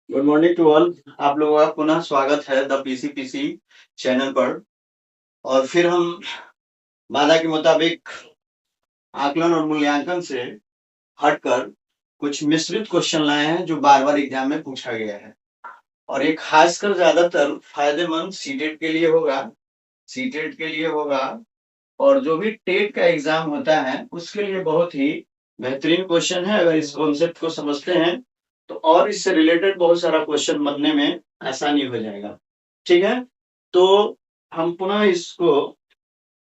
Good morning to all. आप लोगों का पुनः स्वागत है द पीसीपीसी चैनल पर। और फिर हम वादा के मुताबिक आकलन और मूल्यांकन से हटकर कुछ मिश्रित क्वेश्चन लाए हैं जो बार बार एग्जाम में पूछा गया है, और ये खासकर ज्यादातर फायदेमंद सीटेट के लिए होगा। सीटेट के लिए होगा और जो भी टेट का एग्जाम होता है उसके लिए बहुत ही बेहतरीन क्वेश्चन है। अगर इस कॉन्सेप्ट को समझते हैं तो और इससे रिलेटेड बहुत सारा क्वेश्चन बनने में आसानी हो जाएगा। ठीक है, तो हम पुनः इसको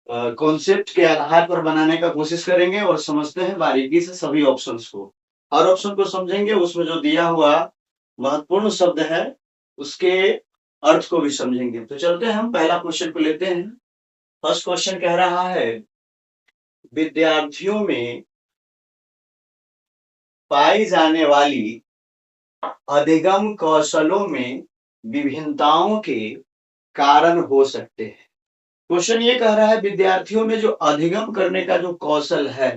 कॉन्सेप्ट के आधार पर बनाने का कोशिश करेंगे और समझते हैं बारीकी से सभी ऑप्शंस को। हर ऑप्शन को समझेंगे, उसमें जो दिया हुआ महत्वपूर्ण शब्द है उसके अर्थ को भी समझेंगे। तो चलते हैं, हम पहला क्वेश्चन को लेते हैं। फर्स्ट क्वेश्चन कह रहा है, विद्यार्थियों में पाई जाने वाली अधिगम कौशलों में विभिन्नताओं के कारण हो सकते हैं। क्वेश्चन ये कह रहा है, विद्यार्थियों में जो अधिगम करने का जो कौशल है,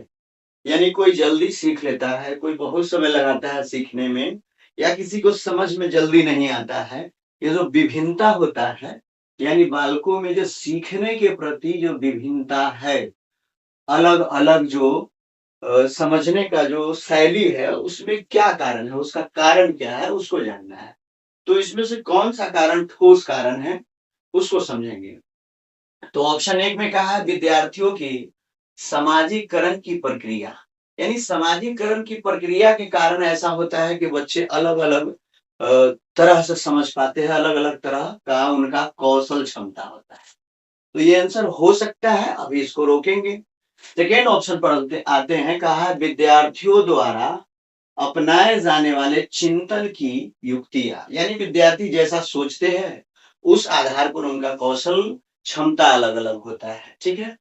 यानी कोई जल्दी सीख लेता है, कोई बहुत समय लगाता है सीखने में, या किसी को समझ में जल्दी नहीं आता है। ये जो विभिन्नता होता है, यानी बालकों में जो सीखने के प्रति जो विभिन्नता है, अलग अलग जो समझने का जो शैली है, उसमें क्या कारण है, उसका कारण क्या है, उसको जानना है। तो इसमें से कौन सा कारण ठोस कारण है उसको समझेंगे। तो ऑप्शन एक में कहा है, विद्यार्थियों की सामाजिकरण की प्रक्रिया। यानी सामाजिकरण की प्रक्रिया के कारण ऐसा होता है कि बच्चे अलग अलग तरह से समझ पाते हैं, अलग अलग तरह का उनका कौशल क्षमता होता है। तो ये आंसर हो सकता है, अभी इसको रोकेंगे। सेकेंड ऑप्शन पर आते हैं, कहा है विद्यार्थियों द्वारा अपनाए जाने वाले चिंतन की युक्तियां। यानी विद्यार्थी जैसा सोचते हैं उस आधार पर उनका कौशल क्षमता अलग अलग होता है। ठीक है,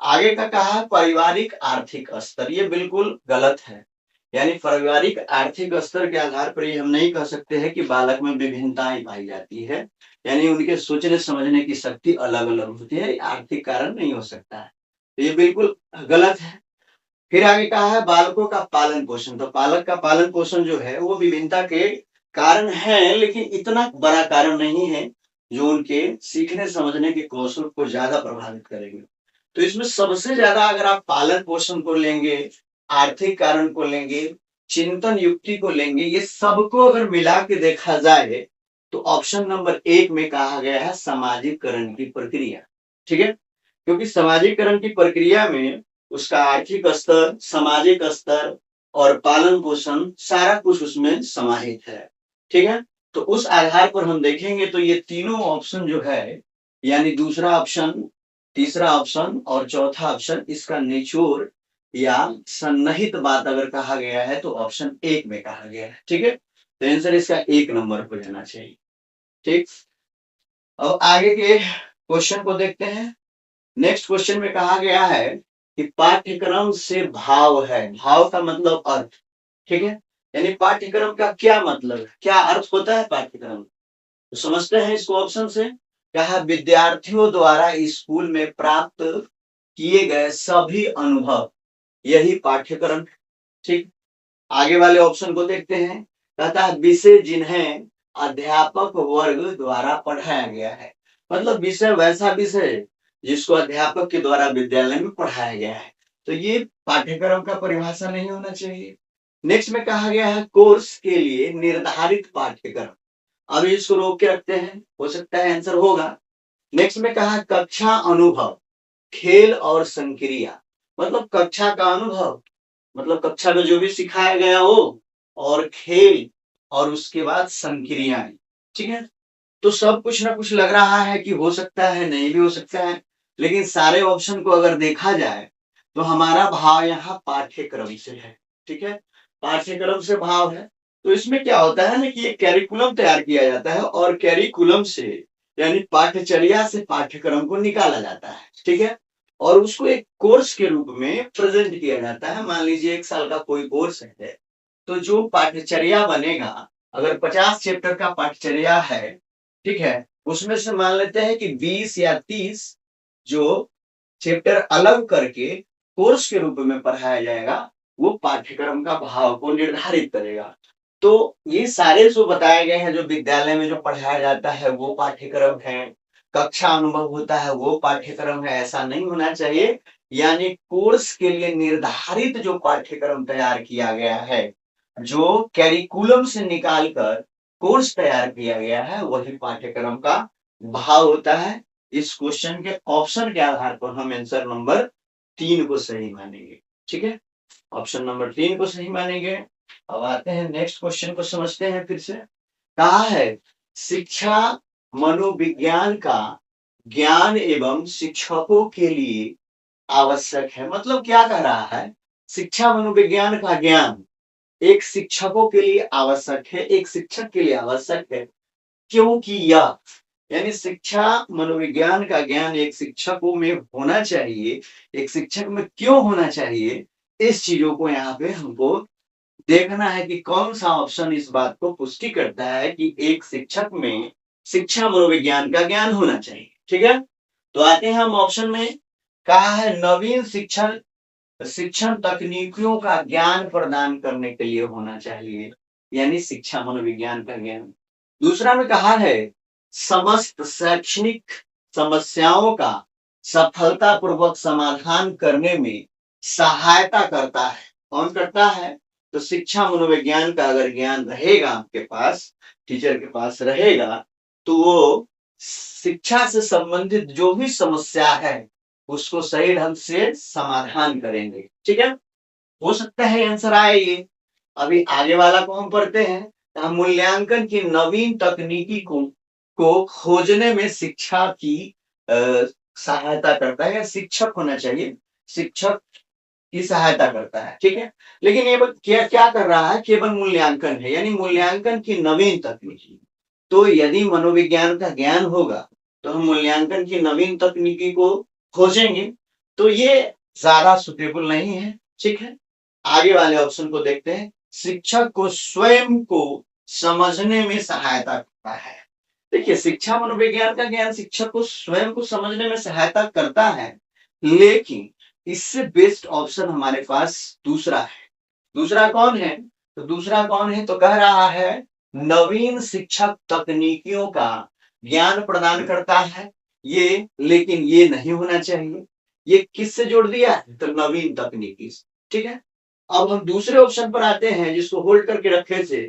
आगे का कहा है पारिवारिक आर्थिक स्तर। ये बिल्कुल गलत है। यानी पारिवारिक आर्थिक स्तर के आधार पर ये हम नहीं कह सकते हैं कि बालक में विभिन्नताएं पाई जाती है, यानी उनके सोचने समझने की शक्ति अलग अलग होती है, आर्थिक कारण नहीं हो सकता है। तो ये बिल्कुल गलत है। फिर आगे कहा है बालकों का पालन पोषण। तो बालक का पालन पोषण जो है वो विभिन्नता के कारण है, लेकिन इतना बड़ा कारण नहीं है जो उनके सीखने समझने के कौशल को ज्यादा प्रभावित करेंगे। तो इसमें सबसे ज्यादा अगर आप पालन पोषण को लेंगे, आर्थिक कारण को लेंगे, चिंतन युक्ति को लेंगे, ये सबको अगर मिला के देखा जाए तो ऑप्शन नंबर एक में कहा गया है सामाजिकरण की प्रक्रिया। ठीक है, क्योंकि सामाजिकरण की प्रक्रिया में उसका आर्थिक स्तर, सामाजिक स्तर और पालन पोषण सारा कुछ उसमें समाहित है। ठीक है, तो उस आधार पर हम देखेंगे तो ये तीनों ऑप्शन जो है, यानी दूसरा ऑप्शन, तीसरा ऑप्शन और चौथा ऑप्शन, इसका निचोड़ या सन्निहित बात अगर कहा गया है तो ऑप्शन एक में कहा गया है। ठीक है, तो आंसर इसका एक नंबर हो जाना चाहिए। ठीक, अब आगे के क्वेश्चन को देखते हैं। नेक्स्ट क्वेश्चन में कहा गया है कि पाठ्यक्रम से भाव है। भाव का मतलब अर्थ। ठीक है, यानी पाठ्यक्रम का क्या मतलब है, क्या अर्थ होता है पाठ्यक्रम। तो समझते हैं इसको ऑप्शन से। कहा विद्यार्थियों द्वारा स्कूल में प्राप्त किए गए सभी अनुभव, यही पाठ्यक्रम। ठीक, आगे वाले ऑप्शन को देखते हैं। कहता है विषय जिन्हें अध्यापक वर्ग द्वारा पढ़ाया गया है। मतलब विषय वैसा विषय जिसको अध्यापक के द्वारा विद्यालय में पढ़ाया गया है। तो ये पाठ्यक्रम का परिभाषा नहीं होना चाहिए। नेक्स्ट में कहा गया है कोर्स के लिए निर्धारित पाठ्यक्रम। अभी इसको रोक के रखते हैं, हो सकता है आंसर होगा। नेक्स्ट में कहा कक्षा अनुभव, खेल और संक्रिया। मतलब कक्षा का अनुभव, मतलब कक्षा में जो भी सिखाया गया हो, और खेल, और उसके बाद संक्रियाएं। ठीक है, तो सब कुछ ना कुछ लग रहा है कि हो सकता है, नहीं भी हो सकता है, लेकिन सारे ऑप्शन को अगर देखा जाए तो हमारा भाव यहाँ पाठ्यक्रम से है। ठीक है, पाठ्यक्रम से भाव है। तो इसमें क्या होता है ना कि एक कैरिकुलम तैयार किया जाता है, और कैरिकुलम से यानी पाठ्यचर्या से पाठ्यक्रम को निकाला जाता है। ठीक है, और उसको एक कोर्स के रूप में प्रेजेंट किया जाता है। मान लीजिए 1 साल का कोई कोर्स है, तो जो पाठ्यचर्या बनेगा, अगर 50 चैप्टर का पाठ्यचर्या है, ठीक है, उसमें से मान लेते हैं कि 20 या 30 जो चैप्टर अलग करके कोर्स के रूप में पढ़ाया जाएगा, वो पाठ्यक्रम का भाव को निर्धारित करेगा। तो ये सारे जो बताए गए हैं, जो विद्यालय में जो पढ़ाया जाता है वो पाठ्यक्रम है, कक्षा अनुभव होता है वो पाठ्यक्रम है, ऐसा नहीं होना चाहिए। यानी कोर्स के लिए निर्धारित जो पाठ्यक्रम तैयार किया गया है, जो कैरिकुलम से निकालकर कोर्स तैयार किया गया है, वही पाठ्यक्रम का भाव होता है। इस क्वेश्चन के ऑप्शन के आधार पर हम आंसर नंबर 3 को सही मानेंगे। ठीक है, ऑप्शन नंबर 3 को सही मानेंगे। अब आते हैं नेक्स्ट क्वेश्चन को समझते हैं फिर से। कहा है शिक्षा मनोविज्ञान का ज्ञान एवं शिक्षकों के लिए आवश्यक है। मतलब क्या कह रहा है, शिक्षा मनोविज्ञान का ज्ञान एक शिक्षकों के लिए आवश्यक है, एक शिक्षक के लिए आवश्यक है, क्योंकि यह यानी शिक्षा मनोविज्ञान का ज्ञान एक शिक्षकों में होना चाहिए, एक शिक्षक में क्यों होना चाहिए, इस चीजों को यहाँ पे हमको देखना है कि कौन सा ऑप्शन इस बात को पुष्टि करता है कि एक शिक्षक में शिक्षा मनोविज्ञान का ज्ञान होना चाहिए। ठीक है, तो आते हैं हम ऑप्शन में। कहा है नवीन शिक्षण शिक्षण तकनीकियों का ज्ञान प्रदान करने के लिए होना चाहिए, यानी शिक्षा मनोविज्ञान का ज्ञान। दूसरा में कहा है समस्त शैक्षणिक समस्याओं का सफलतापूर्वक समाधान करने में सहायता करता है। कौन करता है, तो शिक्षा मनोविज्ञान का अगर ज्ञान रहेगा आपके पास, टीचर के पास रहेगा, तो वो शिक्षा से संबंधित जो भी समस्या है उसको सही ढंग से समाधान करेंगे। ठीक है, हो सकता है आंसर आए ये। अभी आगे वाला को हम पढ़ते हैं। मूल्यांकन की नवीन तकनीकी को खोजने में शिक्षा की सहायता करता है, या शिक्षक होना चाहिए, शिक्षक की सहायता करता है। ठीक है, लेकिन ये क्या क्या कर रहा है, केवल मूल्यांकन है, यानी मूल्यांकन की नवीन तकनीकी। तो यदि मनोविज्ञान का ज्ञान होगा तो हम मूल्यांकन की नवीन तकनीकी को खोजेंगे, तो ये ज्यादा सुटेबल नहीं है। ठीक है, आगे वाले ऑप्शन को देखते हैं। शिक्षक को स्वयं को समझने में सहायता करता है। देखिए, शिक्षा मनोविज्ञान का ज्ञान शिक्षक को स्वयं को समझने में सहायता करता है, लेकिन इससे बेस्ट ऑप्शन हमारे पास दूसरा है। दूसरा कौन है, तो दूसरा कौन है, तो कह रहा है नवीन शिक्षक तकनीकियों का ज्ञान प्रदान करता है ये, लेकिन ये नहीं होना चाहिए। ये किससे जोड़ दिया है, तो नवीन तकनीकी से। ठीक है, अब हम दूसरे ऑप्शन पर आते हैं जिसको होल्ड करके रखे थे।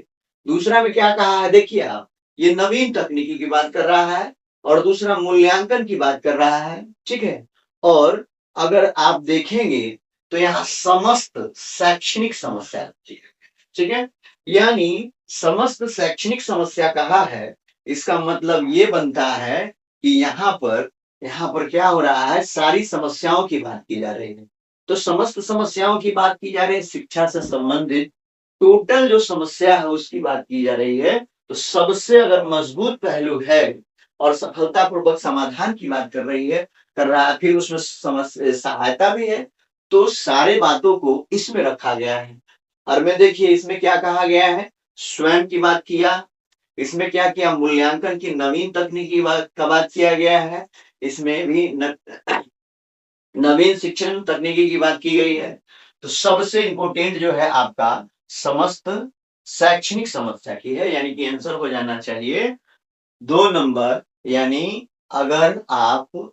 दूसरा में क्या कहा है, देखिए आप, ये नवीन तकनीकी की बात कर रहा है और दूसरा मूल्यांकन की बात कर रहा है। ठीक है, और अगर आप देखेंगे तो यहाँ समस्त शैक्षणिक समस्या होती है। ठीक है, यानी समस्त शैक्षणिक समस्या कहा है, इसका मतलब ये बनता है कि यहाँ पर क्या हो रहा है, सारी समस्याओं की बात की जा रही है। तो समस्त समस्याओं की बात की जा रही है, शिक्षा से संबंधित टोटल जो समस्या है उसकी बात की जा रही है। तो सबसे अगर मजबूत पहलू है और सफलतापूर्वक समाधान की बात कर रहा है, फिर उसमें समस्या सहायता भी है, तो सारे बातों को इसमें रखा गया है। और में देखिए इसमें क्या कहा गया है, स्वयं की बात किया, इसमें क्या किया, मूल्यांकन की नवीन तकनीकी का बात किया गया है, इसमें भी नवीन शिक्षण तकनीकी की बात की गई है। तो सबसे इंपॉर्टेंट जो है आपका समस्त शैक्षणिक समस्या की है, यानी कि आंसर हो जाना चाहिए 2 नंबर। यानी अगर आप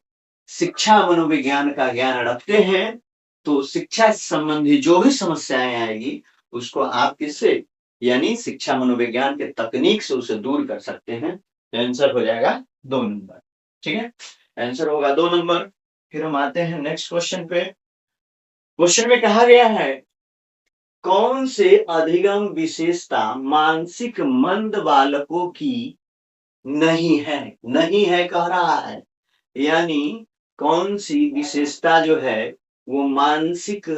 शिक्षा मनोविज्ञान का ज्ञान रखते हैं तो शिक्षा संबंधी जो भी समस्याएं आएगी उसको आप किससे, यानी शिक्षा मनोविज्ञान के तकनीक से उसे दूर कर सकते हैं। तो आंसर हो जाएगा 2 नंबर। ठीक है, आंसर होगा 2 नंबर। फिर हम आते हैं नेक्स्ट क्वेश्चन पे। क्वेश्चन में कहा गया है कौन से अधिगम विशेषता मानसिक मंद बालकों की नहीं है, नहीं है कह रहा है, यानी कौन सी विशेषता जो है वो मानसिक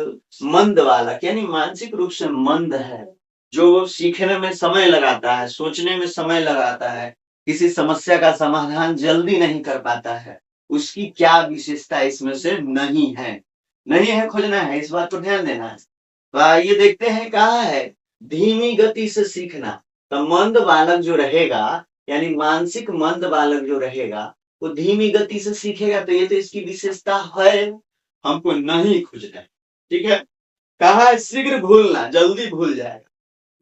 मंद बालक, यानी मानसिक रूप से मंद है, जो सीखने में समय लगाता है, सोचने में समय लगाता है, किसी समस्या का समाधान जल्दी नहीं कर पाता है, उसकी क्या विशेषता इसमें से नहीं है, नहीं है खोजना है, इस बात पर ध्यान देना है। तो आइए देखते हैं, कहा है धीमी गति से सीखना। तो मंद बालक जो रहेगा, यानी मानसिक मंद बालक जो रहेगा वो धीमी गति से सीखेगा, तो ये तो इसकी विशेषता है, हमको नहीं खोजना है। ठीक है, कहा है शीघ्र भूलना, जल्दी भूल जाएगा,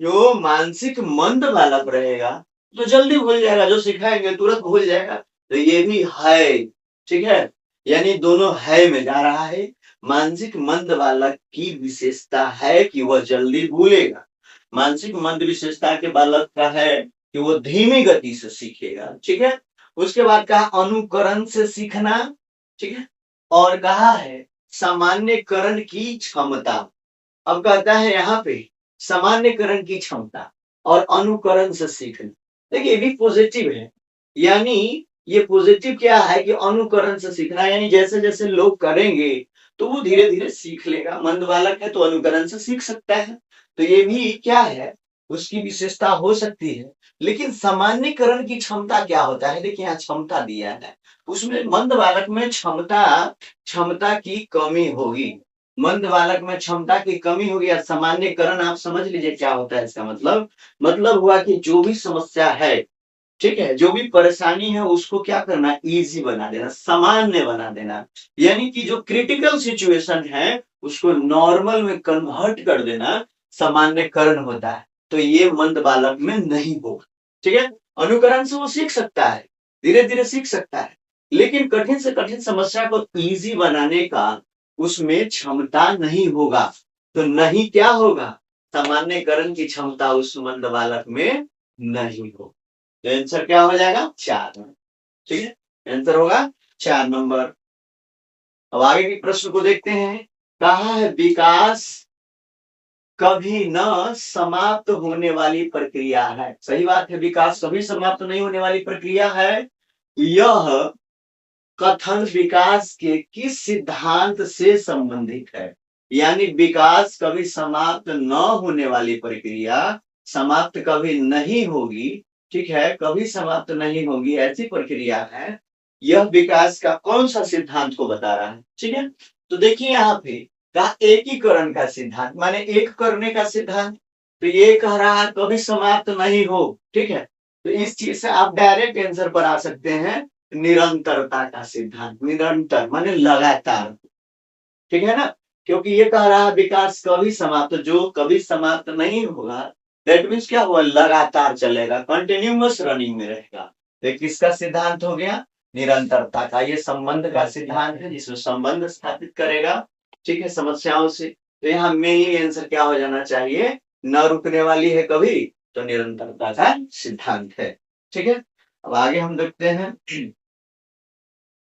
जो मानसिक मंद बालक रहेगा तो जल्दी भूल जाएगा, जो सिखाएंगे तुरंत भूल जाएगा। तो ये भी है, ठीक है, यानी दोनों है में जा रहा है। मानसिक मंद बालक की विशेषता है कि वह जल्दी भूलेगा। मानसिक मंद विशेषता के बालक का है कि वो धीमी गति से सीखेगा, ठीक है। उसके बाद कहा अनुकरण से सीखना, ठीक है। और कहा है सामान्यकरण की क्षमता। अब कहता है यहाँ पे सामान्यकरण की क्षमता और अनुकरण से सीखना। देखिए ये भी पॉजिटिव है, यानी ये पॉजिटिव क्या है कि अनुकरण से सीखना, यानी जैसे जैसे लोग करेंगे तो वो धीरे धीरे सीख लेगा। मंद बालक है तो अनुकरण से सीख सकता है, तो ये भी क्या है, उसकी विशेषता हो सकती है। लेकिन सामान्यकरण की क्षमता क्या होता है, देखिए यहाँ क्षमता दिया है, उसमें मंद बालक में क्षमता क्षमता की कमी होगी। मंद बालक में क्षमता की कमी होगी। या सामान्यकरण आप समझ लीजिए क्या होता है इसका मतलब हुआ कि जो भी समस्या है, ठीक है, जो भी परेशानी है उसको क्या करना, इजी बना देना, सामान्य बना देना। यानी कि जो क्रिटिकल सिचुएशन है उसको नॉर्मल में कन्वर्ट कर देना सामान्यकरण होता है। तो ये मंद बालक में नहीं होगा, ठीक है। अनुकरण से वो सीख सकता है, धीरे धीरे सीख सकता है, लेकिन कठिन से कठिन समस्या को इजी बनाने का उसमें क्षमता नहीं होगा। तो नहीं क्या होगा, सामान्यकरण की क्षमता उस मंद बालक में नहीं होगी। तो आंसर क्या हो जाएगा, 4 नंबर, ठीक है, आंसर होगा 4 नंबर। अब आगे के प्रश्न को देखते हैं। कहा है विकास कभी न समाप्त होने वाली प्रक्रिया है। सही बात है, विकास कभी समाप्त नहीं होने वाली प्रक्रिया है। यह कथन विकास के किस सिद्धांत से संबंधित है। यानी विकास कभी समाप्त न होने वाली प्रक्रिया, समाप्त कभी नहीं होगी, ठीक है, कभी समाप्त नहीं होगी ऐसी प्रक्रिया है। यह विकास का कौन सा सिद्धांत को बता रहा है, ठीक है। तो देखिए यहाँ पे कहा एकीकरण का सिद्धांत, माने एक करने का सिद्धांत। तो ये कह रहा है कभी समाप्त नहीं हो, ठीक है। तो इस चीज से आप डायरेक्ट आंसर पर आ सकते हैं, निरंतरता का सिद्धांत। निरंतर माने लगातार, ठीक है ना, क्योंकि ये कह रहा है विकास कभी समाप्त, जो कभी समाप्त नहीं होगा, दैट मीन्स क्या हुआ, लगातार चलेगा, कंटिन्यूअस रनिंग में रहेगा। तो किसका सिद्धांत हो गया, निरंतरता का। ये संबंध का सिद्धांत है जिसमें संबंध स्थापित करेगा, ठीक है, समस्याओं से। तो यहाँ मेन आंसर क्या हो जाना चाहिए, न रुकने वाली है कभी, तो निरंतरता का सिद्धांत है, ठीक है। अब आगे हम देखते हैं।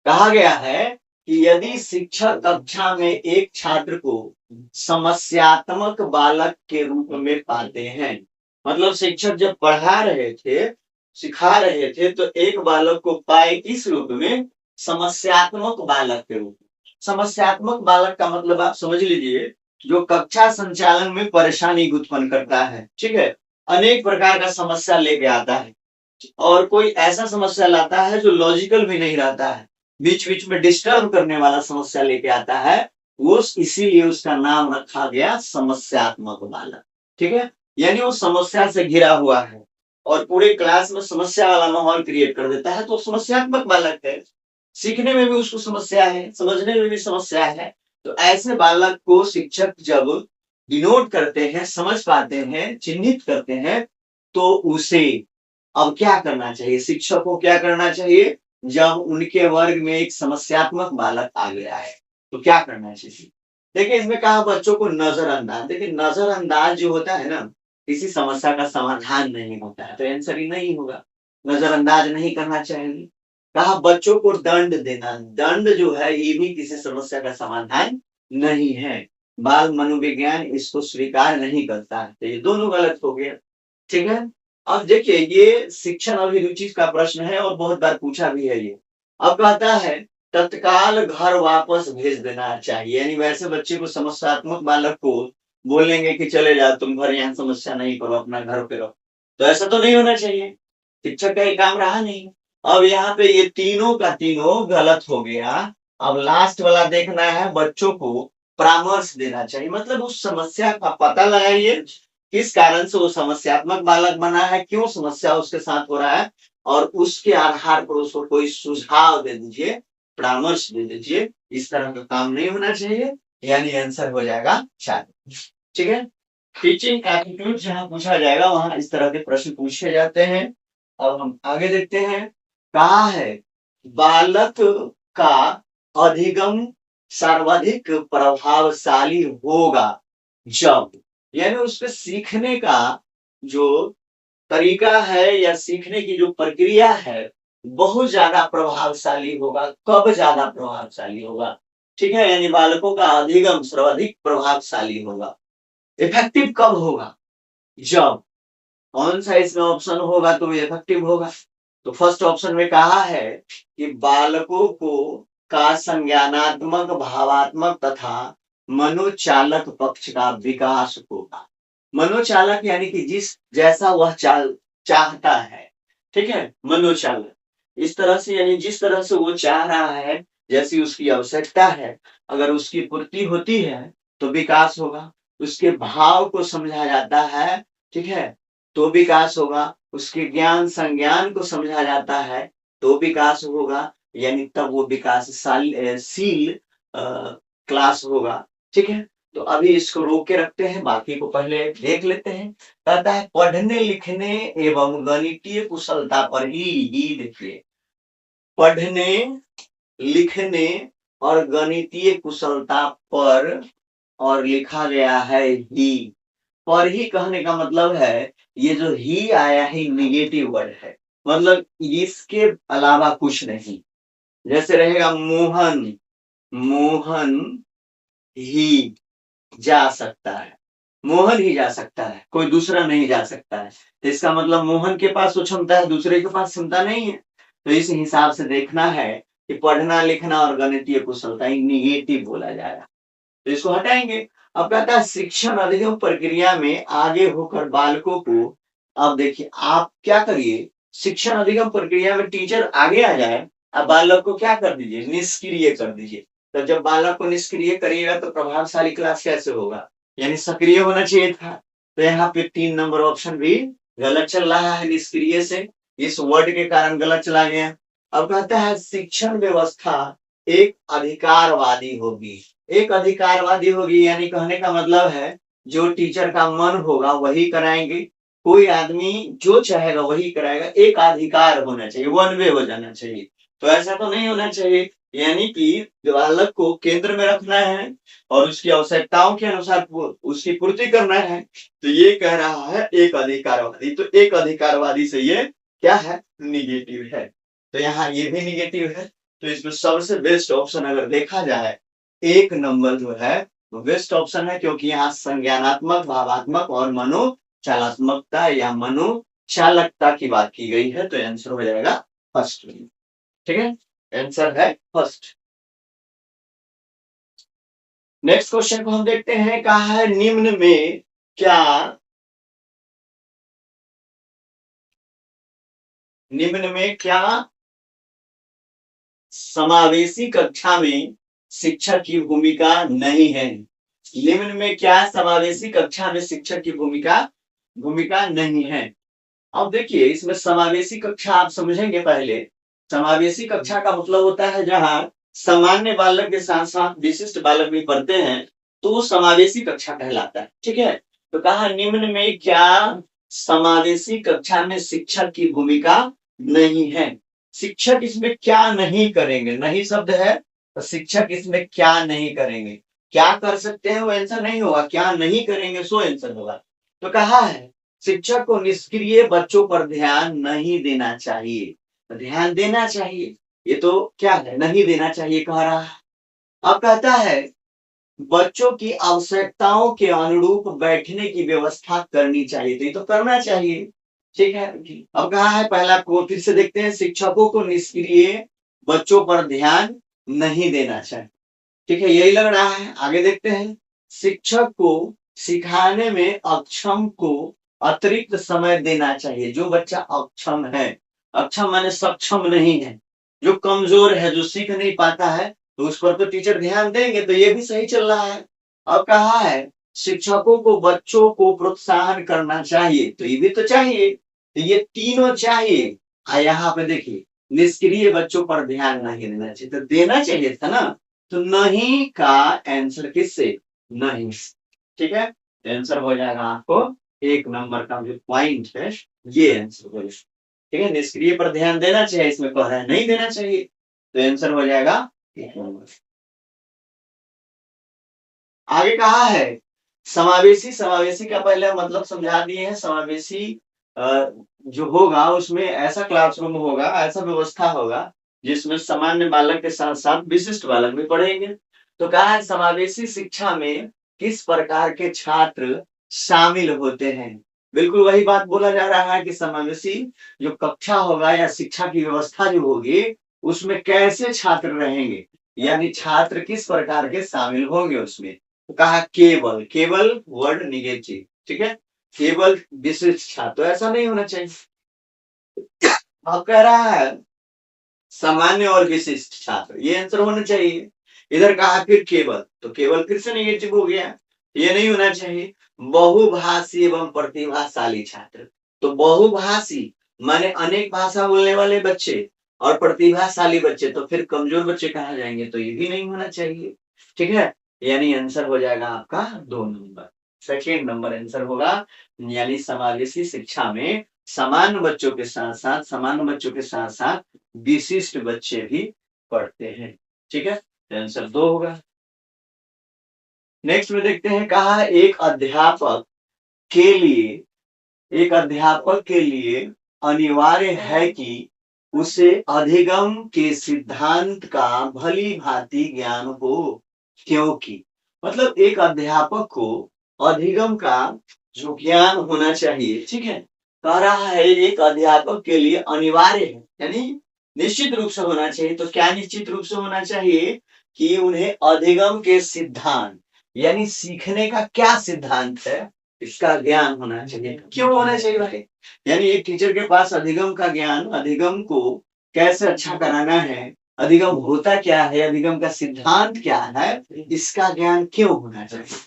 कहा गया है कि यदि शिक्षक कक्षा में एक छात्र को समस्यात्मक बालक के रूप में पाते हैं, मतलब शिक्षक जब पढ़ा रहे थे, सिखा रहे थे, तो एक बालक को पाए किस रूप में, समस्यात्मक बालक के रूप में। समस्यात्मक बालक का मतलब आप समझ लीजिए, जो कक्षा संचालन में परेशानी उत्पन्न करता है, ठीक है, अनेक प्रकार का समस्या लेके आता है, और कोई ऐसा समस्या लाता है जो लॉजिकल भी नहीं रहता है, बीच बीच में डिस्टर्ब करने वाला समस्या लेके आता है, वो इसीलिए उसका नाम रखा गया समस्यात्मक बालक, ठीक है। यानी वो समस्या से घिरा हुआ है और पूरे क्लास में समस्या वाला माहौल क्रिएट कर देता है, तो समस्यात्मक बालक है। सीखने में भी उसको समस्या है, समझने में भी समस्या है। तो ऐसे बालक को शिक्षक जब डिनोट करते हैं, समझ पाते हैं, चिन्हित करते हैं, तो उसे अब क्या करना चाहिए, शिक्षक को क्या करना चाहिए, जब उनके वर्ग में एक समस्यात्मक बालक आ गया है तो क्या करना चाहिए। देखिए इसमें कहा बच्चों को नजरअंदाज। देखिए नजरअंदाज जो होता है ना, किसी समस्या का समाधान नहीं होता है, तो आंसर ही नहीं होगा, नजरअंदाज नहीं करना चाहिए। कहा बच्चों को दंड देना, दंड जो है ये भी किसी समस्या का समाधान नहीं है, बाल मनोविज्ञान इसको स्वीकार नहीं करता है, तो ये दोनों गलत हो गया, ठीक है। अब देखिए ये शिक्षण अभिरुचि का प्रश्न है और बहुत बार पूछा भी है ये। अब कहता है तत्काल घर वापस भेज देना चाहिए, यानी वैसे बच्चे को, समस्यात्मक बालक को बोलेंगे कि चले जाओ तुम घर, यहाँ समस्या नहीं करो, अपना घर पे रहो, तो ऐसा तो नहीं होना चाहिए, शिक्षक का ये काम रहा नहीं। अब यहाँ पे ये तीनों का तीनों गलत हो गया। अब लास्ट वाला देखना है, बच्चों को परामर्श देना चाहिए, मतलब उस समस्या का पता लगाइए, किस कारण से वो समस्यात्मक बालक बना है, क्यों समस्या उसके साथ हो रहा है, और उसके आधार पर उसको कोई सुझाव दे दीजिए, परामर्श दे दीजिए। इस तरह का काम नहीं होना चाहिए, यानी आंसर हो जाएगा 4, ठीक है। टीचिंग एप्टीट्यूड जहां पूछा जाएगा वहां इस तरह के प्रश्न पूछे जाते हैं। अब हम आगे देखते हैं। कहा है बालक का अधिगम सर्वाधिक प्रभावशाली होगा जब, यानी उसके सीखने का जो तरीका है या सीखने की जो प्रक्रिया है बहुत ज्यादा प्रभावशाली होगा। कब ज्यादा प्रभावशाली होगा? ठीक है, यानी बालकों का अधिगम सर्वाधिक प्रभावशाली होगा। इफेक्टिव कब होगा? जब। कौन सा इसमें ऑप्शन होगा तो इफेक्टिव होगा? तो फर्स्ट ऑप्शन में कहा है कि बालकों को का संज्ञानात्मक भावात्मक तथा मनोचालक पक्ष का विकास होगा। मनोचालक यानी कि जिस जैसा वह चाहता है, ठीक है, मनोचालक इस तरह से, यानी जिस तरह से वो चाह रहा है, जैसी उसकी आवश्यकता है, अगर उसकी पूर्ति होती है तो विकास होगा। उसके भाव को समझा जाता है, ठीक है, तो विकास होगा। उसके ज्ञान संज्ञान को समझा जाता है तो विकास होगा, यानी तब वो विकासशील क्लास होगा। ठीक है, तो अभी इसको रोक के रखते हैं, बाकी को पहले देख लेते हैं। कहता है पढ़ने लिखने एवं गणितीय कुशलता पर ही देखिए, पढ़ने लिखने और गणितीय कुशलता पर, और लिखा गया है ही। पर ही कहने का मतलब है ये जो ही आया है निगेटिव वर्ड है, मतलब इसके अलावा कुछ नहीं। जैसे रहेगा मोहन, मोहन ही जा सकता है, मोहन ही जा सकता है, कोई दूसरा नहीं जा सकता है। तो इसका मतलब मोहन के पास वो क्षमता है, दूसरे के पास क्षमता नहीं है। तो इस हिसाब से देखना है कि पढ़ना लिखना और गणितीय कुशलता निगेटिव बोला जाएगा, तो इसको हटाएंगे। अब कहता है शिक्षण अधिगम प्रक्रिया में आगे होकर बालकों को, अब देखिए आप क्या करिए, शिक्षण अधिगम प्रक्रिया में टीचर आगे आ जाए, अब बालक को क्या कर दीजिए, निष्क्रिय कर दीजिए। तो जब बालक को निष्क्रिय करिएगा तो प्रभावशाली क्लास कैसे होगा, यानी सक्रिय होना चाहिए था। तो यहाँ पे 3 नंबर ऑप्शन भी गलत चल रहा है, निष्क्रिय से इस वर्ड के कारण गलत चला गया। अब कहता है शिक्षण व्यवस्था एक अधिकारवादी होगी। एक अधिकारवादी होगी यानी कहने का मतलब है जो टीचर का मन होगा वही कराएंगे, कोई आदमी जो चाहेगा वही कराएगा। एक अधिकार होना चाहिए, वन वे हो जाना चाहिए। तो ऐसा तो नहीं होना चाहिए, यानी कि बालक को केंद्र में रखना है और उसकी आवश्यकताओं के अनुसार उसकी पूर्ति करना है। तो ये कह रहा है एक अधिकारवादी, तो एक अधिकारवादी से ये क्या है, निगेटिव है। तो यहाँ ये भी निगेटिव है। तो इसमें सबसे बेस्ट ऑप्शन अगर देखा जाए, 1 नंबर जो है वो बेस्ट ऑप्शन है, क्योंकि यहाँ संज्ञानात्मक भावात्मक और मनोचालात्मकता या मनोचालकता की बात की गई है। तो आंसर हो जाएगा फर्स्ट। ठीक है, आंसर है फर्स्ट। नेक्स्ट क्वेश्चन को हम देखते हैं। कहा है निम्न में क्या, निम्न में क्या समावेशी कक्षा में शिक्षक की भूमिका नहीं है। निम्न में क्या समावेशी कक्षा में शिक्षक की भूमिका नहीं है। अब देखिए इसमें समावेशी कक्षा आप समझेंगे पहले। समावेशी कक्षा का मतलब होता है जहां सामान्य बालक के साथ साथ विशिष्ट बालक भी पढ़ते हैं, तो वो समावेशी कक्षा कहलाता है। ठीक है, तो कहा निम्न में क्या समावेशी कक्षा में शिक्षक की भूमिका नहीं है। शिक्षक इसमें क्या नहीं करेंगे, नहीं शब्द है तो शिक्षक इसमें क्या नहीं करेंगे। क्या कर सकते हैं वो आंसर नहीं होगा, क्या नहीं करेंगे सो आंसर होगा। तो कहा है शिक्षक को निष्क्रिय बच्चों पर ध्यान नहीं देना चाहिए। ध्यान देना चाहिए, ये तो क्या है, नहीं देना चाहिए कह रहा है। अब कहता है बच्चों की आवश्यकताओं के अनुरूप बैठने की व्यवस्था करनी चाहिए, तो ये तो करना चाहिए। ठीक है, अब कहा है पहला को फिर से देखते हैं, शिक्षकों को निष्क्रिय बच्चों पर ध्यान नहीं देना चाहिए। ठीक है, यही लग रहा है। आगे देखते हैं, शिक्षक को सिखाने में अक्षम को अतिरिक्त समय देना चाहिए। जो बच्चा अक्षम है, अक्षम माने सक्षम नहीं है, जो कमजोर है, जो सीख नहीं पाता है, तो उस पर तो टीचर ध्यान देंगे। तो ये भी सही चल रहा है। अब कहा है शिक्षकों को बच्चों को प्रोत्साहन करना चाहिए, तो ये भी तो चाहिए। तो ये तीनों चाहिए। यहाँ पे देखिए निष्क्रिय बच्चों पर ध्यान नहीं देना चाहिए, तो देना चाहिए था ना। तो नहीं का आंसर किससे, नहीं। ठीक है, आंसर हो जाएगा आपको 1 नंबर का जो पॉइंट है ये आंसर हो जाएगा। ठीक है, निष्क्रिय पर ध्यान देना चाहिए, इसमें कह रहा है नहीं देना चाहिए, तो आंसर हो जाएगा 1 नंबर। आगे कहा है समावेशी। समावेशी का पहले मतलब समझा दिए हैं। समावेशी जो होगा उसमें ऐसा क्लासरूम होगा, ऐसा व्यवस्था होगा जिसमें सामान्य बालक के साथ साथ विशिष्ट बालक भी पढ़ेंगे। तो कहा है समावेशी शिक्षा में किस प्रकार के छात्र शामिल होते हैं। बिल्कुल वही बात बोला जा रहा है कि समावेशी जो कक्षा होगा या शिक्षा की व्यवस्था जो होगी उसमें कैसे छात्र रहेंगे, यानी छात्र किस प्रकार के शामिल होंगे उसमें। तो कहा केवल, केवल वर्ड निगेटिव, ठीक है, केवल विशिष्ट छात्र, तो ऐसा नहीं होना चाहिए। अब कह रहा है सामान्य और विशिष्ट छात्र, ये आंसर होना चाहिए। इधर कहा फिर केवल, तो केवल फिर से निगेटिव हो गया, ये नहीं होना चाहिए। बहुभाषी एवं प्रतिभाशाली छात्र, तो बहुभाषी माने अनेक भाषा बोलने वाले बच्चे और प्रतिभाशाली बच्चे, तो फिर कमजोर बच्चे कहा जाएंगे, तो ये भी नहीं होना चाहिए। ठीक है, यानी आंसर हो जाएगा आपका 2 नंबर, सेकेंड नंबर आंसर होगा। यानी समावेशी शिक्षा में सामान्य बच्चों के साथ साथ, सामान्य बच्चों के साथ साथ विशिष्ट बच्चे भी पढ़ते हैं। ठीक है, आंसर 2 होगा। नेक्स्ट में देखते हैं, कहा एक अध्यापक के लिए अनिवार्य है कि उसे अधिगम के सिद्धांत का भली भांति ज्ञान हो, क्योंकि मतलब एक अध्यापक को अधिगम का जो ज्ञान होना चाहिए, ठीक है, कह रहा है एक अध्यापक के लिए अनिवार्य है, यानी निश्चित रूप से होना चाहिए। तो क्या निश्चित रूप से होना चाहिए कि उन्हें अधिगम के सिद्धांत, यानी सीखने का क्या सिद्धांत है इसका ज्ञान होना चाहिए। क्यों होना चाहिए भाई, यानी एक टीचर के पास अधिगम का ज्ञान, अधिगम को कैसे अच्छा कराना है, अधिगम होता क्या है, अधिगम का सिद्धांत क्या है, इसका ज्ञान क्यों होना चाहिए।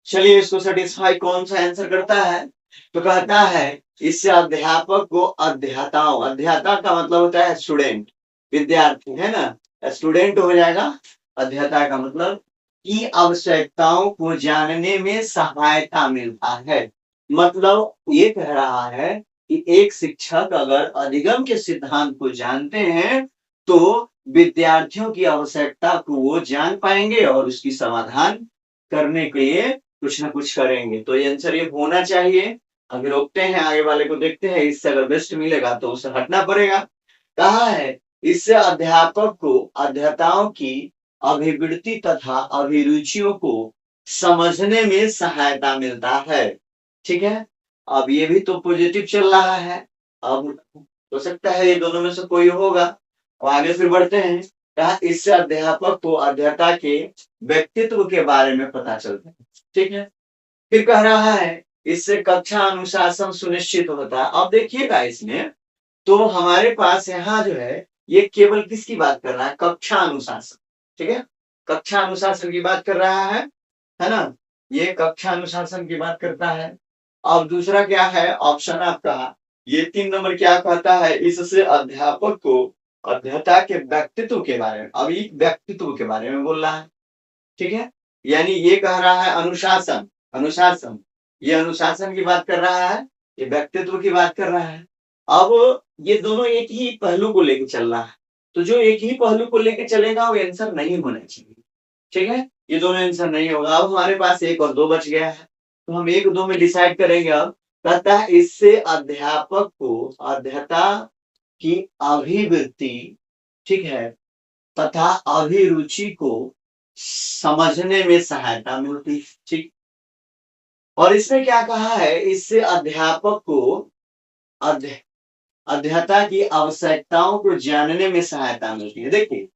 चलिए इसको सेटिस्फाई कौन सा आंसर करता है, तो कहता है इससे अध्यापक को अध्यताओं, अध्यता का मतलब होता है स्टूडेंट, विद्यार्थी है ना, स्टूडेंट हो जाएगा। अध्यता का मतलब की आवश्यकताओं को जानने में सहायता मिलता है। मतलब ये कह रहा है कि एक शिक्षक अगर अधिगम के सिद्धांत को जानते हैं तो विद्यार्थियों की आवश्यकता को वो जान पाएंगे और उसकी समाधान करने के लिए कुछ ना कुछ करेंगे। तो ये आंसर ये होना चाहिए। अभी रोकते हैं, आगे वाले को देखते हैं, इससे अगर बेस्ट मिलेगा तो उसे हटना पड़ेगा। कहा है इससे अध्यापक को अध्यताओं की अभिवृत्ति तथा अभिरुचियों को समझने में सहायता मिलता है। ठीक है, अब ये भी तो पॉजिटिव चल रहा है, अब हो सकता है ये दोनों में से कोई होगा। और आगे फिर बढ़ते हैं, कहा इससे अध्यापक को अध्यता के व्यक्तित्व के बारे में पता चलता है। ठीक है, फिर कह रहा है इससे कक्षा अनुशासन सुनिश्चित होता है। अब देखिएगा इसमें तो हमारे पास यहाँ जो है ये केवल किसकी बात कर रहा है, कक्षा अनुशासन। ठीक है, कक्षा अनुशासन की बात कर रहा है ना, ये कक्षा अनुशासन की बात करता है। अब दूसरा क्या है ऑप्शन आपका, ये 3 नंबर क्या कहता है, इससे अध्यापक को अध्यता के व्यक्तित्व के बारे में, अभी व्यक्तित्व के बारे में बोल रहा है। ठीक है, यानी ये कह रहा है अनुशासन, अनुशासन, ये अनुशासन की बात कर रहा है, ये व्यक्तित्व की बात कर रहा है। अब ये दोनों एक ही पहलू को लेकर चल रहा है, तो जो एक ही पहलू को लेकर चलेगा वो आंसर नहीं होना चाहिए। ठीक है, ये दोनों आंसर नहीं होगा। अब हमारे पास 1 और 2 बच गया है, तो हम 1 2 में डिसाइड करेंगे। अब कहता है इससे अध्यापक को अध्यता की अभिवृत्ति, ठीक है, तथा अभिरुचि को समझने में सहायता मिलती। ठीक, और इसमें क्या कहा है, इससे अध्यापक को अध्यता की आवश्यकताओं को जानने में सहायता मिलती है। देखिए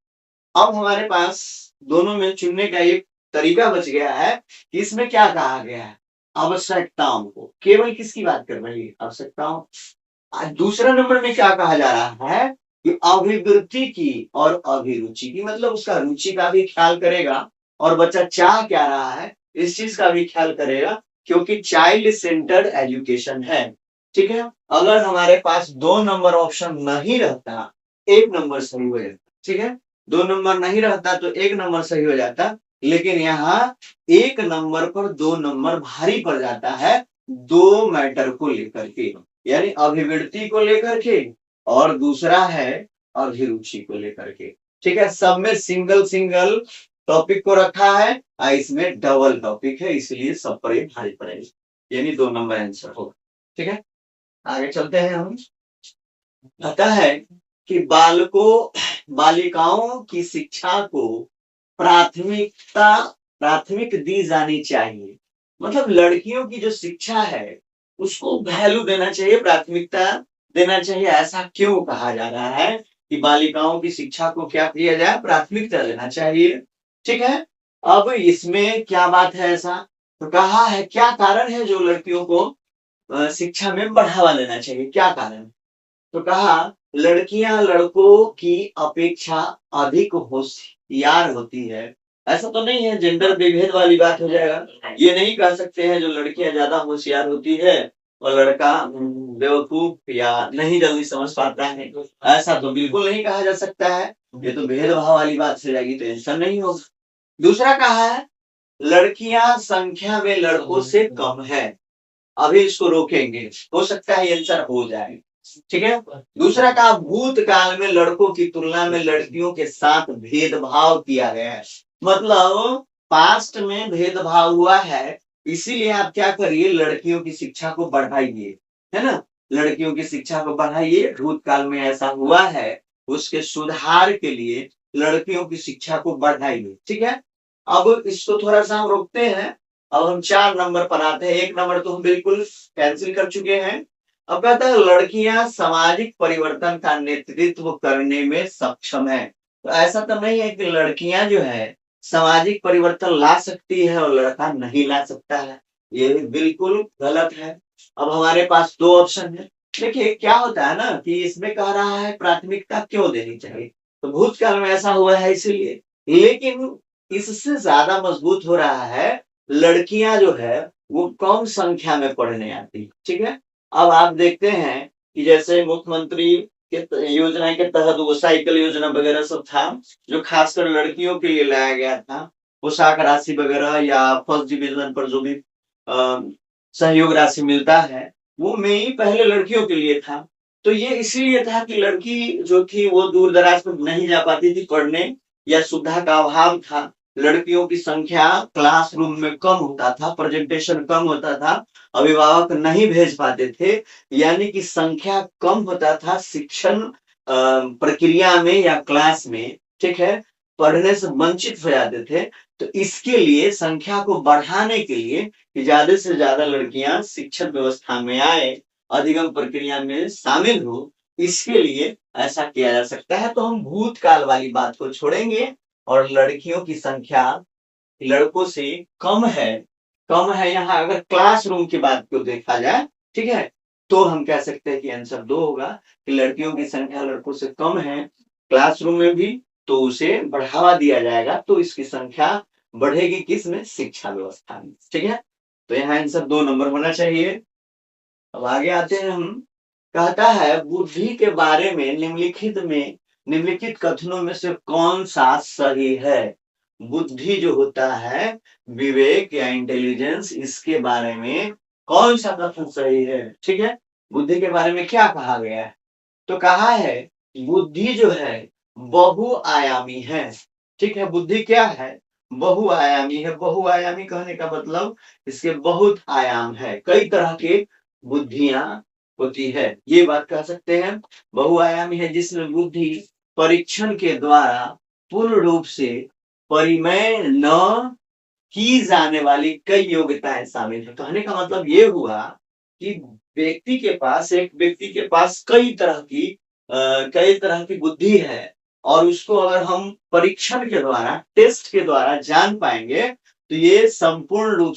अब हमारे पास दोनों में चुनने का एक तरीका बच गया है कि इसमें क्या कहा गया है, आवश्यकताओं को, केवल किसकी बात कर रही है, आवश्यकताओं। दूसरा नंबर में क्या कहा जा रहा है कि अभिवृत्ति की और अभिरुचि की, मतलब उसका रुचि का भी ख्याल करेगा और बच्चा चाह क्या रहा है इस चीज का भी ख्याल करेगा, क्योंकि चाइल्ड सेंटर्ड एजुकेशन है। ठीक है, अगर हमारे पास 2 नंबर ऑप्शन नहीं रहता 1 नंबर सही हो जाता। ठीक है, 2 नंबर नहीं रहता तो 1 नंबर सही हो जाता, लेकिन यहाँ एक नंबर पर 2 नंबर भारी पड़ जाता है, 2 मैटर को लेकर के, यानी अभिवृत्ति को लेकर के और दूसरा है अभिरुचि को लेकर के। ठीक है, सब में सिंगल सिंगल टॉपिक को रखा है और इसमें डबल टॉपिक है, इसलिए सब पर ये भारी पड़ेगी, यानी 2 नंबर आंसर होगा। ठीक है, आगे चलते हैं हम। कहता है कि बालिकाओं की शिक्षा को प्राथमिक दी जानी चाहिए। मतलब लड़कियों की जो शिक्षा है उसको वैल्यू देना चाहिए, प्राथमिकता देना चाहिए। ऐसा क्यों कहा जा रहा है कि बालिकाओं की शिक्षा को क्या किया जाए, प्राथमिकता देना चाहिए। ठीक है, अब इसमें क्या बात है, ऐसा तो कहा है क्या कारण है जो लड़कियों को शिक्षा में बढ़ावा देना चाहिए, क्या कारण? तो कहा लड़कियां लड़कों की अपेक्षा अधिक होशियार होती है। ऐसा तो नहीं है जेंडर विभेद वाली बात हो जाएगा, ये नहीं कह सकते हैं जो लड़कियां ज्यादा होशियार होती है और लड़का बेवकूफ या नहीं जल्दी समझ पाता है, ऐसा तो बिल्कुल नहीं कहा जा सकता है। ये तो भेदभाव वाली बात से जाएगी, तो ऐसा नहीं होगा। दूसरा कहा है लड़कियां संख्या में लड़कों से कम है। अभी इसको रोकेंगे, हो सकता है आंसर हो जाए। ठीक है, दूसरा कहा भूतकाल में लड़कों की तुलना में लड़कियों के साथ भेदभाव किया गया है। मतलब पास्ट में भेदभाव हुआ है, इसीलिए आप क्या करिए, लड़कियों की शिक्षा को बढ़ाइए, है ना, लड़कियों की शिक्षा को बढ़ाइए। भूतकाल में ऐसा हुआ है, उसके सुधार के लिए लड़कियों की शिक्षा को बढ़ाइए। ठीक है, अब इसको थोड़ा सा हम रोकते हैं। अब हम 4 नंबर पर आते हैं, 1 नंबर तो हम बिल्कुल कैंसिल कर चुके हैं। अब कहता है लड़कियां सामाजिक परिवर्तन का नेतृत्व करने में सक्षम है। तो ऐसा तो नहीं है कि लड़कियां जो है सामाजिक परिवर्तन ला सकती है और लड़का नहीं ला सकता है, ये बिल्कुल गलत है। अब हमारे पास 2 ऑप्शन है। देखिए क्या होता है ना कि इसमें कह रहा है प्राथमिकता क्यों देनी चाहिए, तो भूतकाल में ऐसा हुआ है इसीलिए। लेकिन इससे ज्यादा मजबूत हो रहा है लड़कियां जो है वो कम संख्या में पढ़ने आती है। ठीक है, अब आप देखते हैं कि जैसे मुख्यमंत्री के योजना के तहत वो साइकिल योजना वगैरह सब था, जो खासकर लड़कियों के लिए लाया गया था, पोशाक राशि वगैरह या फर्स्ट डिवीजन पर जो भी सहयोग राशि मिलता है वो में पहले लड़कियों के लिए था। तो ये इसलिए था कि लड़की जो थी वो दूर दराज में नहीं जा पाती थी पढ़ने, या सुविधा का अभाव था, लड़कियों की संख्या क्लासरूम में कम होता था, प्रेजेंटेशन कम होता था, अभिभावक नहीं भेज पाते थे, यानी कि संख्या कम होता था शिक्षण प्रक्रिया में या क्लास में। ठीक है, पढ़ने से वंचित हो जाते थे। तो इसके लिए संख्या को बढ़ाने के लिए कि ज्यादा से ज्यादा लड़कियां शिक्षण व्यवस्था में आए, अधिगम प्रक्रिया में शामिल हो, इसके लिए ऐसा किया जा सकता है। तो हम भूतकाल वाली बात को छोड़ेंगे और लड़कियों की संख्या लड़कों से कम है, कम है यहाँ अगर क्लासरूम की बात को देखा जाए। ठीक है, तो हम कह सकते हैं कि आंसर 2 होगा कि लड़कियों की संख्या लड़कों से कम है क्लासरूम में भी, तो उसे बढ़ावा दिया जाएगा, तो इसकी संख्या बढ़ेगी किस में, शिक्षा व्यवस्था में। ठीक है, तो यहाँ आंसर 2 नंबर होना चाहिए। अब आगे आते हैं हम। कहता है बुद्धि के बारे में निम्नलिखित कथनों में से कौन सा सही है। बुद्धि जो होता है, विवेक या इंटेलिजेंस, इसके बारे में कौन सा कथन सही है। ठीक है, बुद्धि के बारे में क्या कहा गया है, तो कहा है बुद्धि जो है बहुआयामी है। ठीक है, बुद्धि क्या है, बहुआयामी है। बहुआयामी कहने का मतलब इसके बहुत आयाम है, कई तरह के बुद्धियां होती है, ये बात कह सकते हैं। बहुआयामी है जिसमें बुद्धि परीक्षण के द्वारा पूर्ण रूप से परिमेय न की जाने वाली कई योग्यताएं शामिल है। कहने का मतलब ये हुआ कि एक व्यक्ति के पास कई तरह की बुद्धि है, और उसको अगर हम परीक्षण के द्वारा, टेस्ट के द्वारा जान पाएंगे, तो ये पूर्ण रूप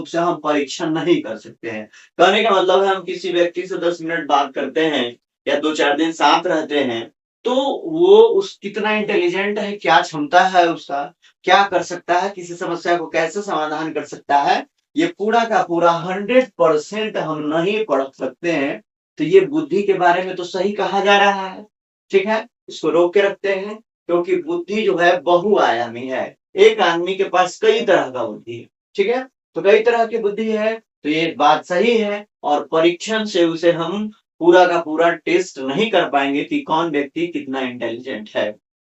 से हम परीक्षण नहीं कर सकते हैं। कहने का मतलब है हम किसी व्यक्ति से 10 मिनट बात करते हैं या 2-4 दिन साथ रहते हैं, तो वो उस कितना इंटेलिजेंट है, क्या क्षमता है उसका, क्या कर सकता है, किसी समस्या को कैसे समाधान कर सकता है, ये पूरा का पूरा 100% हम नहीं पढ़ सकते हैं। तो ये बुद्धि के बारे में तो सही कहा जा रहा है। ठीक है, इसको रोक के रखते हैं, क्योंकि बुद्धि जो है बहुआयामी है, एक आदमी के पास कई तरह का बुद्धि है, ठीक है। तो कई तरह की बुद्धि है, तो ये बात सही है, और परीक्षण से उसे हम पूरा का पूरा टेस्ट नहीं कर पाएंगे कि कौन व्यक्ति कितना इंटेलिजेंट है,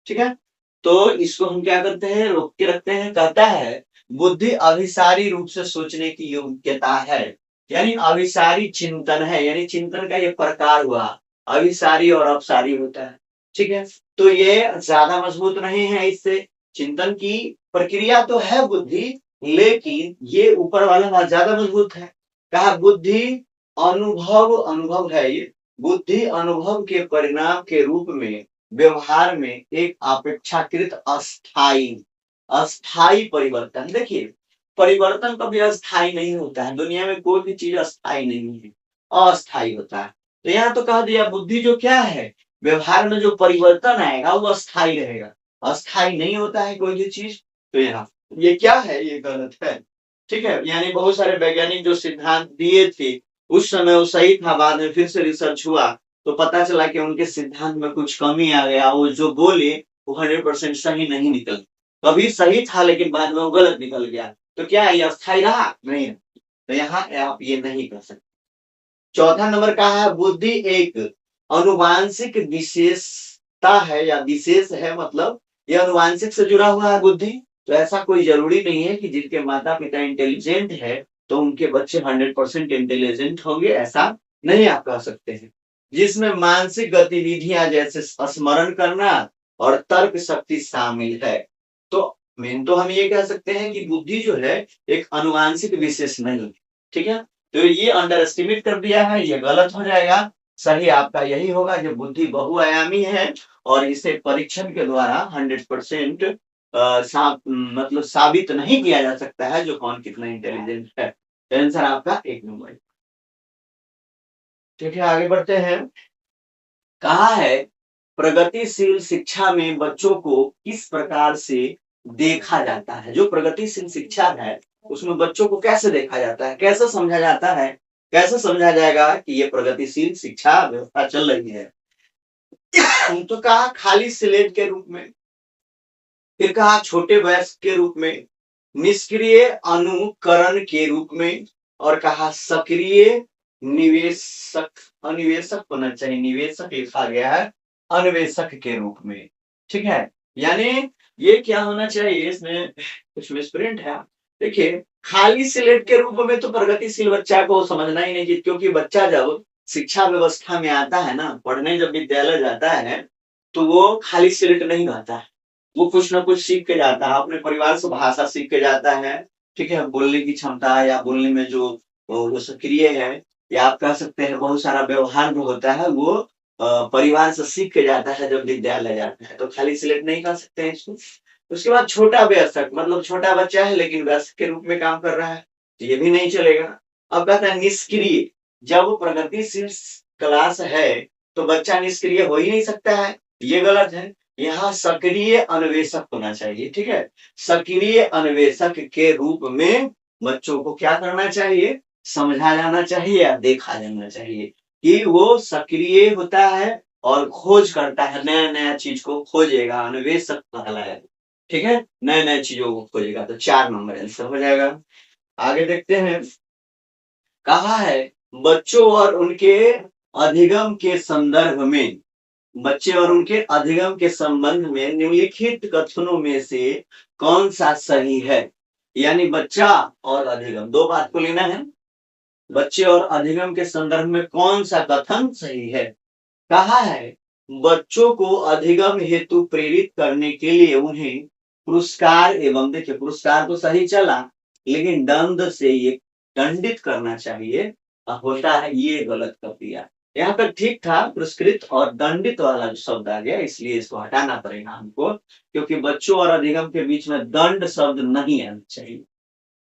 ठीक है। तो इसको हम क्या करते हैं, रोक के रखते हैं। कहता है बुद्धि अभिसारी रूप से सोचने की योग्यता है, यानी अभिसारी चिंतन है, यानी चिंतन का ये प्रकार हुआ, अभिसारी और अपसारी होता है, ठीक है। तो ये ज्यादा मजबूत नहीं है, इससे चिंतन की प्रक्रिया तो है बुद्धि, लेकिन ये ऊपर वाला बात ज्यादा मजबूत है। कहा बुद्धि अनुभव, अनुभव है ये, बुद्धि अनुभव के परिणाम के रूप में व्यवहार में एक अपेक्षाकृत अस्थाई, अस्थाई परिवर्तन। देखिए परिवर्तन कभी अस्थाई नहीं होता है, दुनिया में कोई भी चीज अस्थाई नहीं है, अस्थाई होता है। तो यहाँ तो कह दिया बुद्धि जो क्या है, व्यवहार में जो परिवर्तन आएगा वो अस्थाई रहेगा, अस्थाई नहीं होता है कोई भी चीज। तो यहाँ ये क्या है, ये गलत है, ठीक है। यानी बहुत सारे वैज्ञानिक जो सिद्धांत दिए थे उस समय वो सही था, बाद में फिर से रिसर्च हुआ तो पता चला कि उनके सिद्धांत में कुछ कमी आ गया, वो जो बोले वो 100% सही नहीं निकल, कभी सही था लेकिन बाद में वो गलत निकल गया। तो क्या ये अस्थाई रहा नहीं, तो यहाँ आप ये नहीं कर सकते। चौथा नंबर का है बुद्धि एक अनुवांशिक विशेषता है या विशेष है, मतलब ये अनुवांशिक से जुड़ा हुआ है बुद्धि। तो ऐसा कोई जरूरी नहीं है कि जिनके माता पिता इंटेलिजेंट है तो उनके बच्चे 100% इंटेलिजेंट होंगे, ऐसा नहीं आप कह सकते हैं। जिसमें मानसिक गतिविधियां जैसे स्मरण करना और तर्क शक्ति शामिल है। तो मेन तो हम ये कह सकते हैं कि बुद्धि जो है एक अनुवांशिक विशेष नहीं है, ठीक है। तो ये अंडर एस्टिमेट कर दिया है, ये गलत हो जाएगा। सही आपका यही होगा जो बुद्धि बहुआयामी है और इसे परीक्षण के द्वारा 100% मतलब साबित नहीं किया जा सकता है जो कौन कितना इंटेलिजेंट है। आंसर आपका 1 नंबर। ठीक है, आगे बढ़ते हैं। कहा है प्रगतिशील शिक्षा में बच्चों को किस प्रकार से देखा जाता है। जो प्रगतिशील शिक्षा है उसमें बच्चों को कैसे देखा जाता है, कैसे समझा जाता है, कैसे समझा जाएगा कि ये प्रगतिशील शिक्षा व्यवस्था चल रही है। तो कहा खाली स्लेट के रूप में, फिर कहा छोटे वयस्क के रूप में, निष्क्रिय अनुकरण के रूप में, और कहा सक्रिय निवेशक, अनिवेशक होना चाहिए, निवेशक लिखा गया है, अन्वेषक के रूप में, ठीक है। यानी ये क्या होना चाहिए, इसमें कुछ मिसप्रिंट है। देखिए खाली स्लेट के रूप में तो प्रगतिशील बच्चा को समझना ही नहीं चाहिए, क्योंकि बच्चा जब शिक्षा व्यवस्था में आता है ना, पढ़ने जब विद्यालय जाता है तो वो खाली स्लेट नहीं रहता है, वो कुछ ना कुछ सीख के जाता है, अपने परिवार से भाषा सीख के जाता है, ठीक है। बोलने की क्षमता या बोलने में जो सक्रिय है, या आप कह सकते हैं बहुत सारा व्यवहार जो होता है वो परिवार से सीख के जाता है जब विद्यालय जाता है, तो खाली स्लेट नहीं कर सकते हैं इसको। उसके बाद छोटा वयस्क, मतलब छोटा बच्चा है लेकिन वयस्क के रूप में काम कर रहा है, तो ये भी नहीं चलेगा। अब कहता है निष्क्रिय, जब प्रगतिशील क्लास है तो बच्चा निष्क्रिय हो ही नहीं सकता है, ये गलत है। यहाँ सक्रिय अन्वेषक होना चाहिए, ठीक है। सक्रिय अन्वेषक के रूप में बच्चों को क्या करना चाहिए, समझा जाना चाहिए या देखा जाना चाहिए कि वो सक्रिय होता है और खोज करता है, नया नया चीज को खोजेगा, अन्वेषक कहलाएगा, ठीक है, नए नए चीजों को खोजेगा। तो 4 नंबर आंसर हो जाएगा। आगे देखते हैं। कहा है बच्चों और उनके अधिगम के संदर्भ में, बच्चे और उनके अधिगम के संबंध में निम्नलिखित कथनों में से कौन सा सही है। यानी बच्चा और अधिगम, दो बात को लेना है, बच्चे और अधिगम के संदर्भ में कौन सा कथन सही है। कहा है बच्चों को अधिगम हेतु प्रेरित करने के लिए उन्हें पुरस्कार एवं, देखिए पुरस्कार तो सही चला लेकिन दंड से ये दंडित करना चाहिए, होता है, ये गलत कर दिया। यहाँ पर ठीक था, पुरस्कृत और दंडित वाला जो शब्द आ गया, इसलिए इसको हटाना पड़ेगा हमको, क्योंकि बच्चों और अधिगम के बीच में दंड शब्द नहीं आना चाहिए।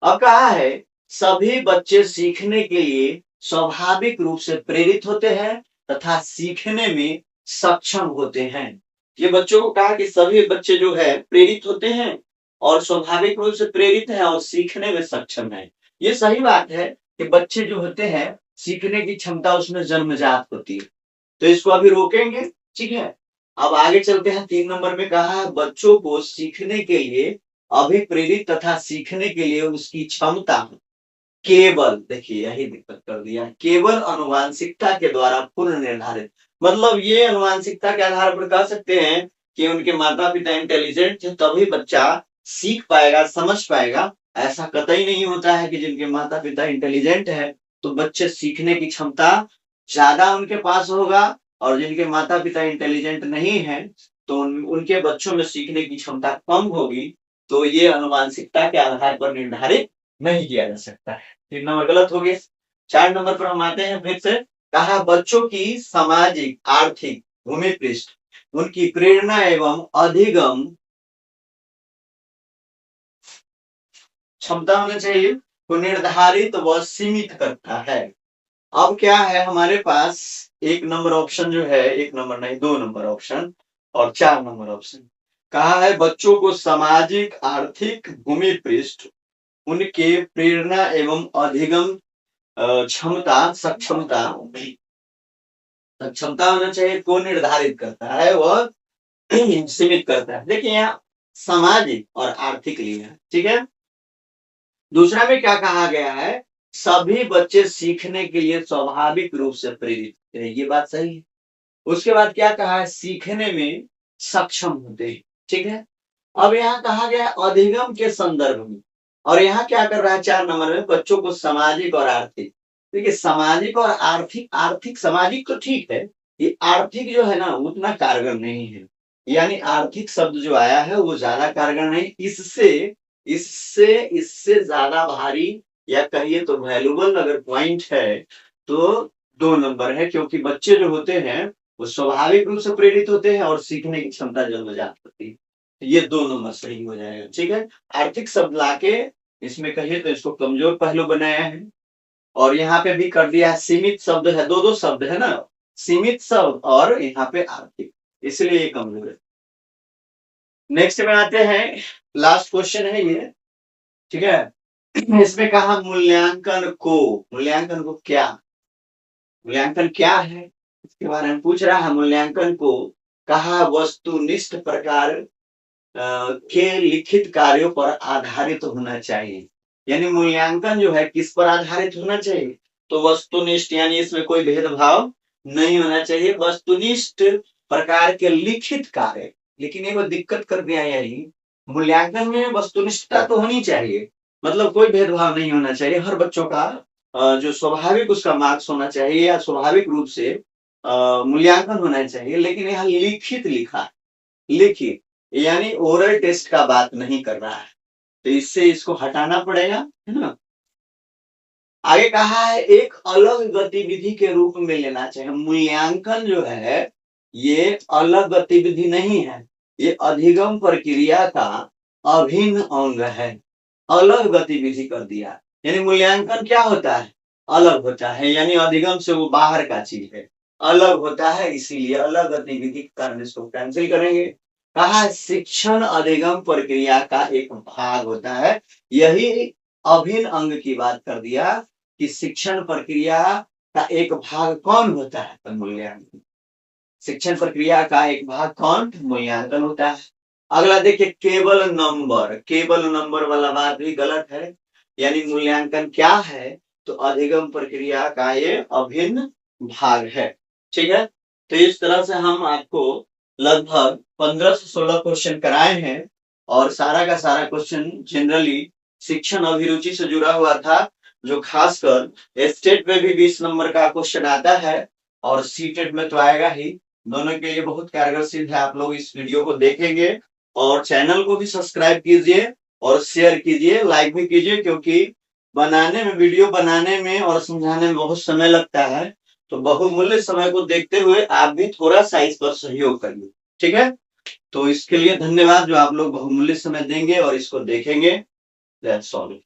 अब कहा है सभी बच्चे सीखने के लिए स्वाभाविक रूप से प्रेरित होते हैं तथा सीखने में सक्षम होते हैं। ये बच्चों को कहा कि सभी बच्चे जो है प्रेरित होते हैं और स्वाभाविक रूप से प्रेरित है और सीखने में सक्षम है। ये सही बात है कि बच्चे जो होते हैं सीखने की क्षमता उसमें जन्मजात होती है, तो इसको अभी रोकेंगे, ठीक है। अब आगे चलते हैं। 3 नंबर में कहा है बच्चों को सीखने के लिए अभिप्रेरित तथा सीखने के लिए उसकी क्षमता केवल, देखिए यही दिक्कत कर दिया, केवल अनुवांशिकता के द्वारा पूर्ण निर्धारित। मतलब ये अनुवांशिकता के आधार पर कह सकते हैं कि उनके माता पिता इंटेलिजेंट थे तभी बच्चा सीख पाएगा, समझ पाएगा। ऐसा कतई नहीं होता है कि जिनके माता पिता इंटेलिजेंट है तो बच्चे सीखने की क्षमता ज्यादा उनके पास होगा, और जिनके माता पिता इंटेलिजेंट नहीं है तो उनके बच्चों में सीखने की क्षमता कम होगी। तो ये अनुवांशिकता के आधार पर निर्धारित नहीं किया जा सकता है। 3 नंबर गलत हो गया। 4 नंबर पर हम आते हैं फिर से। कहा बच्चों की सामाजिक आर्थिक भूमि पृष्ठ उनकी प्रेरणा एवं अधिगम क्षमता होनी चाहिए को निर्धारित व सीमित करता है। अब क्या है हमारे पास, 1 नंबर ऑप्शन जो है, 1 नंबर नहीं 2 नंबर ऑप्शन और 4 नंबर ऑप्शन। कहा है बच्चों को सामाजिक आर्थिक भूमि पृष्ठ उनके प्रेरणा एवं अधिगम क्षमता सक्षमता होना चाहिए को निर्धारित करता है वह सीमित करता है। देखिए यहाँ सामाजिक और आर्थिक लिया है, ठीक है। दूसरा में क्या कहा गया है, सभी बच्चे सीखने के लिए स्वाभाविक रूप से प्रेरित होते हैं, ये बात सही है। उसके बाद क्या कहा है, सीखने में सक्षम होते हैं, ठीक है। अब यहाँ कहा गया अधिगम के संदर्भ में, और यहाँ क्या कर रहा है 4 नंबर में, बच्चों को सामाजिक और आर्थिक। देखिए सामाजिक और आर्थिक, आर्थिक सामाजिक तो ठीक है, ये आर्थिक जो है ना उतना कारगर नहीं है। यानी आर्थिक शब्द जो आया है वो ज्यादा कारगर नहीं, इससे इससे इससे ज्यादा भारी या कहिए तो वैल्यूबल अगर पॉइंट है तो 2 नंबर है, क्योंकि बच्चे जो होते हैं वो स्वाभाविक रूप से प्रेरित होते हैं और सीखने की क्षमता जन्मजात होती है। ये 2 नंबर सही हो जाएगा, ठीक है। आर्थिक शब्द लाके इसमें कहिए तो इसको कमजोर पहलू बनाया है, और यहाँ पे भी कर दिया है सीमित शब्द है, दो शब्द है ना, सीमित शब्द और यहाँ पे आर्थिक, इसलिए ये कमजोर है। नेक्स्ट में आते हैं, लास्ट क्वेश्चन है ये, ठीक है। इसमें कहा मूल्यांकन को क्या है इसके बारे में पूछ रहा है। मूल्यांकन को कहा वस्तुनिष्ठ प्रकार के लिखित कार्यों पर आधारित होना चाहिए। यानी मूल्यांकन जो है किस पर आधारित होना चाहिए, तो वस्तुनिष्ठ, यानी इसमें कोई भेदभाव नहीं होना चाहिए, वस्तुनिष्ठ प्रकार के लिखित कार्य। लेकिन एक दिक्कत कर दिया, यही मूल्यांकन में वस्तुनिष्ठता तो होनी चाहिए, मतलब कोई भेदभाव नहीं होना चाहिए, हर बच्चों का जो स्वाभाविक उसका मार्क्स होना चाहिए या स्वाभाविक रूप से मूल्यांकन होना चाहिए। लेकिन यहाँ लिखित लिखा, लिखित यानी ओरल टेस्ट का बात नहीं कर रहा है, तो इससे इसको हटाना पड़ेगा, है ना। आगे कहा है एक अलग गतिविधि के रूप में लेना चाहिए। मूल्यांकन जो है ये अलग गतिविधि नहीं है, ये अधिगम प्रक्रिया का अभिन्न अंग है। अलग गतिविधि कर दिया, यानी मूल्यांकन क्या होता है, अलग होता है, यानी अधिगम से वो बाहर का चीज है, अलग होता है, इसीलिए अलग गतिविधि के कारण इसको कैंसिल करेंगे। कहा शिक्षण अधिगम प्रक्रिया का एक भाग होता है, यही अभिन्न अंग की बात कर दिया कि शिक्षण प्रक्रिया का एक भाग कौन होता है, तो मूल्यांकन। शिक्षण प्रक्रिया का एक भाग कौन, मूल्यांकन होता है। अगला देखिए केवल नंबर वाला बात भी गलत है, यानी मूल्यांकन क्या है, तो अधिगम प्रक्रिया का ये अभिन्न भाग है, ठीक है। तो इस तरह से हम आपको लगभग 15 से 16 क्वेश्चन कराए हैं, और सारा का सारा क्वेश्चन जनरली शिक्षण अभिरुचि से जुड़ा हुआ था, जो खासकर स्टेट में भी 20 नंबर का क्वेश्चन आता है और सीटेट में तो आएगा ही। दोनों के लिए बहुत कारगर सिद्ध है। आप लोग इस वीडियो को देखेंगे और चैनल को भी सब्सक्राइब कीजिए और शेयर कीजिए, लाइक भी कीजिए, क्योंकि वीडियो बनाने में और समझाने में बहुत समय लगता है, तो बहुमूल्य समय को देखते हुए आप भी थोड़ा सा इस पर सहयोग करिए, ठीक है। तो इसके लिए धन्यवाद जो आप लोग बहुमूल्य समय देंगे और इसको देखेंगे। That's all.